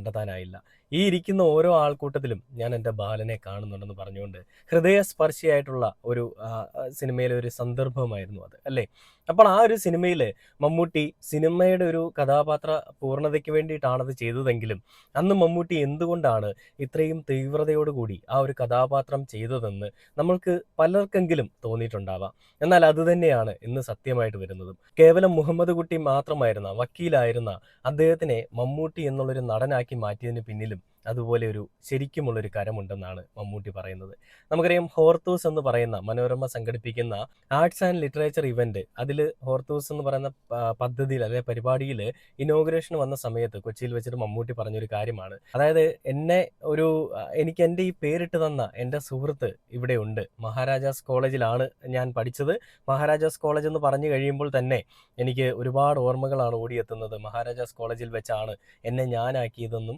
കണ്ടെത്താനായില്ല. ഈ ഇരിക്കുന്ന ഓരോ ആൾക്കൂട്ടത്തിലും ഞാൻ എൻ്റെ ബാലനെ കാണുന്നുണ്ടെന്ന് പറഞ്ഞുകൊണ്ട് ഹൃദയസ്പർശിയായിട്ടുള്ള ഒരു സിനിമയിലെ ഒരു സന്ദർഭമായിരുന്നു അത്, അല്ലേ? അപ്പോൾ ആ ഒരു സിനിമയിൽ മമ്മൂട്ടി സിനിമയുടെ ഒരു കഥാപാത്ര പൂർണ്ണതയ്ക്ക് വേണ്ടിയിട്ടാണത് ചെയ്തതെങ്കിലും അന്ന് മമ്മൂട്ടി എന്തുകൊണ്ടാണ് ഇത്രയും തീവ്രതയോടുകൂടി ആ ഒരു കഥാപാത്രം ചെയ്തതെന്ന് നമ്മൾക്ക് പലർക്കെങ്കിലും തോന്നിയിട്ടുണ്ടാവാം. എന്നാൽ അതുതന്നെയാണ് ഇന്ന് സത്യമായിട്ട് വരുന്നതും. കേവലം മുഹമ്മദ് കുട്ടി മാത്രമായിരുന്ന, വക്കീലായിരുന്ന അദ്ദേഹത്തിനെ മമ്മൂട്ടി എന്നുള്ളൊരു നടനാക്കി മാറ്റിയതിന് പിന്നിലും അതുപോലെ ഒരു ശരിക്കുമുള്ളൊരു കരമുണ്ടെന്നാണ് മമ്മൂട്ടി പറയുന്നത്. നമുക്കറിയാം, ഹോർത്തൂസ് എന്ന് പറയുന്ന മനോരമ സംഘടിപ്പിക്കുന്ന ആർട്സ് ആൻഡ് ലിറ്ററേച്ചർ ഇവന്റ്, അതിൽ ഹോർത്തൂസ് എന്ന് പറയുന്ന പദ്ധതിയിൽ അല്ലെ പരിപാടിയിൽ ഇനോഗ്രേഷൻ വന്ന സമയത്ത് കൊച്ചിയിൽ വെച്ചിട്ട് മമ്മൂട്ടി പറഞ്ഞൊരു കാര്യമാണ്. അതായത് എനിക്ക് എൻ്റെ ഈ പേരിട്ട് തന്ന എൻ്റെ സുഹൃത്ത് ഇവിടെ ഉണ്ട്. മഹാരാജാസ് കോളേജിലാണ് ഞാൻ പഠിച്ചത്. മഹാരാജാസ് കോളേജ് എന്ന് പറഞ്ഞു കഴിയുമ്പോൾ തന്നെ എനിക്ക് ഒരുപാട് ഓർമ്മകളാണ് ഓടിയെത്തുന്നത്. മഹാരാജാസ് കോളേജിൽ വെച്ചാണ് എന്നെ ഞാനാക്കിയതെന്നും